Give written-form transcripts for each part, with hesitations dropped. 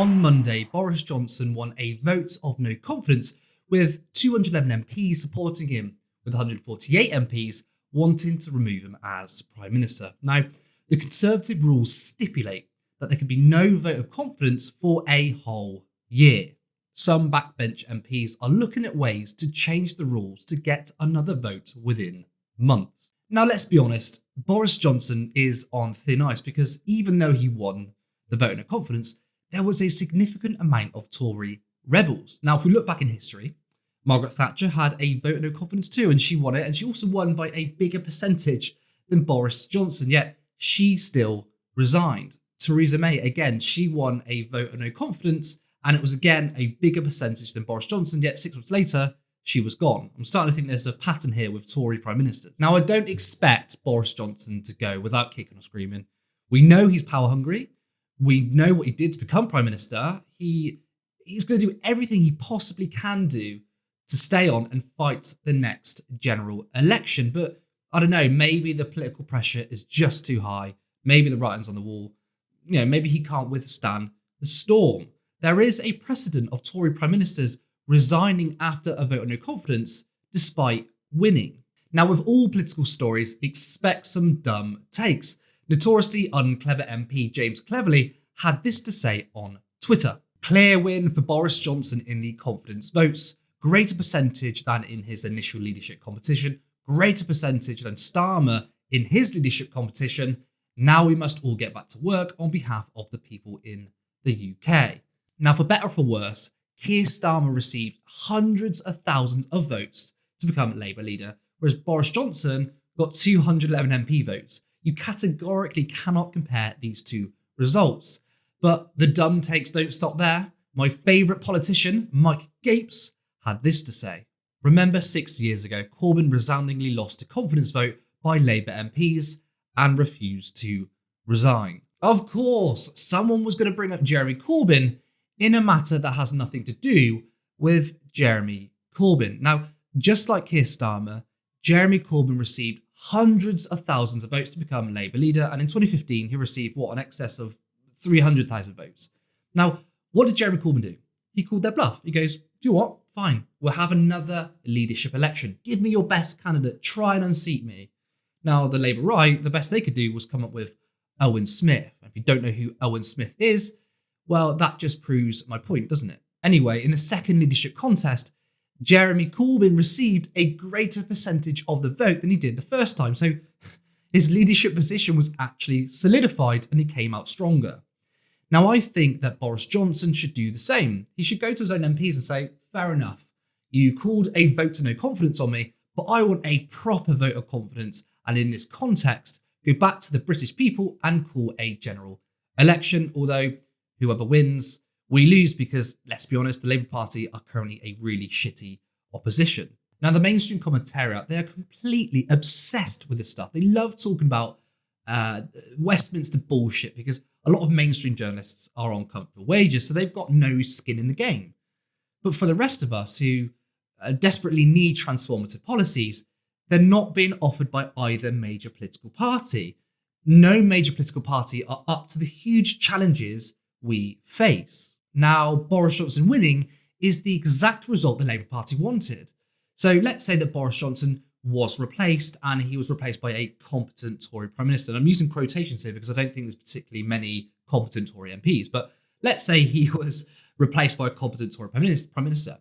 on Monday, Boris Johnson won a vote of no confidence with 211 MPs supporting him, with 148 MPs wanting to remove him as Prime Minister. Now, the Conservative rules stipulate that there can be no vote of confidence for a whole year. Some backbench MPs are looking at ways to change the rules to get another vote within months. Now, let's be honest, Boris Johnson is on thin ice because even though he won the vote of no confidence, there was a significant amount of Tory rebels. Now, if we look back in history, Margaret Thatcher had a vote of no confidence too, and she won it, and she also won by a bigger percentage than Boris Johnson, yet she still resigned. Theresa May, again, she won a vote of no confidence, and it was again a bigger percentage than Boris Johnson, yet 6 months later, she was gone. I'm starting to think there's a pattern here with Tory Prime Ministers. Now, I don't expect Boris Johnson to go without kicking or screaming. We know he's power hungry. We know what he did to become Prime Minister. He's going to do everything he possibly can do to stay on and fight the next general election. But I don't know, maybe the political pressure is just too high. Maybe the writing's on the wall. Maybe he can't withstand the storm. There is a precedent of Tory Prime Ministers resigning after a vote of no confidence despite winning. Now, with all political stories, expect some dumb takes. Notoriously unclever MP James Cleverly had this to say on Twitter. Clear win for Boris Johnson in the confidence votes. Greater percentage than in his initial leadership competition. Greater percentage than Starmer in his leadership competition. Now we must all get back to work on behalf of the people in the UK. Now, for better or for worse, Keir Starmer received hundreds of thousands of votes to become Labour leader, whereas Boris Johnson got 211 MP votes. You categorically cannot compare these two results. But the dumb takes don't stop there. My favourite politician, Mike Gapes, had this to say. Remember 6 years ago, Corbyn resoundingly lost a confidence vote by Labour MPs and refused to resign. Of course, someone was going to bring up Jeremy Corbyn in a matter that has nothing to do with Jeremy Corbyn. Now, just like Keir Starmer, Jeremy Corbyn received hundreds of thousands of votes to become Labour leader, and in 2015 he received an excess of 300,000 votes. Now, what did Jeremy Corbyn do? He called their bluff. He goes, do you know what? Fine, we'll have another leadership election. Give me your best candidate, try and unseat me. Now, the Labour right, the best they could do was come up with Owen Smith. If you don't know who Owen Smith is, well, that just proves my point, doesn't it? Anyway, in the second leadership contest, Jeremy Corbyn received a greater percentage of the vote than he did the first time. So his leadership position was actually solidified and he came out stronger. Now, I think that Boris Johnson should do the same. He should go to his own MPs and say, fair enough, you called a vote to no confidence on me, but I want a proper vote of confidence. And in this context, go back to the British people and call a general election. Although whoever wins, we lose because, let's be honest, the Labour Party are currently a really shitty opposition. Now, the mainstream commentariat, they are completely obsessed with this stuff. They love talking about Westminster bullshit because a lot of mainstream journalists are on comfortable wages, so they've got no skin in the game. But for the rest of us who desperately need transformative policies, they're not being offered by either major political party. No major political party are up to the huge challenges we face. Now, Boris Johnson winning is the exact result the Labour Party wanted. So let's say that Boris Johnson was replaced and he was replaced by a competent Tory Prime Minister. And I'm using quotations here because I don't think there's particularly many competent Tory MPs. But let's say he was replaced by a competent Tory Prime Minister.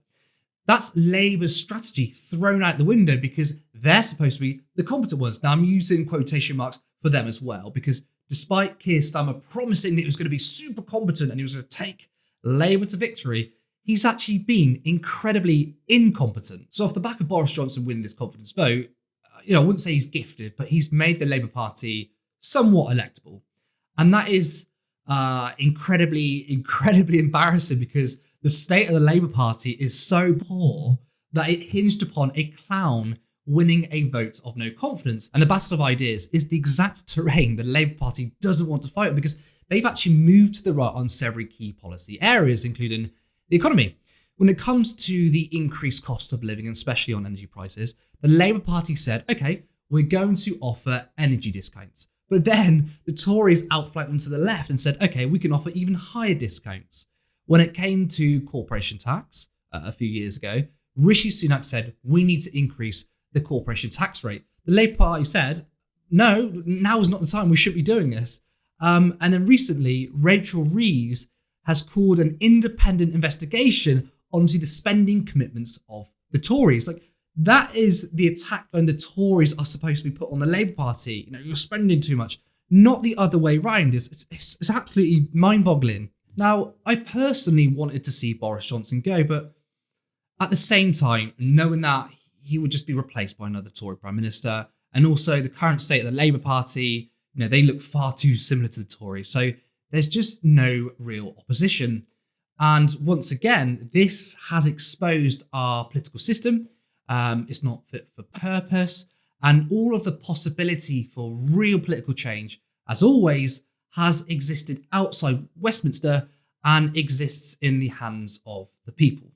That's Labour's strategy thrown out the window because they're supposed to be the competent ones. Now, I'm using quotation marks for them as well because despite Keir Starmer promising that he was going to be super competent and he was going to take Labour to victory, he's actually been incredibly incompetent. So off the back of Boris Johnson winning this confidence vote, I wouldn't say he's gifted, but he's made the Labour Party somewhat electable. And that is incredibly embarrassing because the state of the Labour Party is so poor that it hinged upon a clown winning a vote of no confidence. And the battle of ideas is the exact terrain the Labour Party doesn't want to fight because they've actually moved to the right on several key policy areas, including the economy. When it comes to the increased cost of living, and especially on energy prices, the Labour Party said, okay, we're going to offer energy discounts. But then the Tories outflanked them to the left and said, okay, we can offer even higher discounts. When it came to corporation tax a few years ago, Rishi Sunak said, we need to increase the corporation tax rate. The Labour Party said, no, now is not the time, we should be doing this. And then recently, Rachel Reeves has called an independent investigation onto the spending commitments of the Tories. Like, that is the attack when the Tories are supposed to be put on the Labour Party. You know, you're spending too much, not the other way around. It's absolutely mind-boggling. Now, I personally wanted to see Boris Johnson go, but at the same time, knowing that he would just be replaced by another Tory Prime Minister, and also the current state of the Labour Party, you know, they look far too similar to the Tories. So there's just no real opposition. And once again, this has exposed our political system. It's not fit for purpose. And all of the possibility for real political change, as always, has existed outside Westminster and exists in the hands of the people.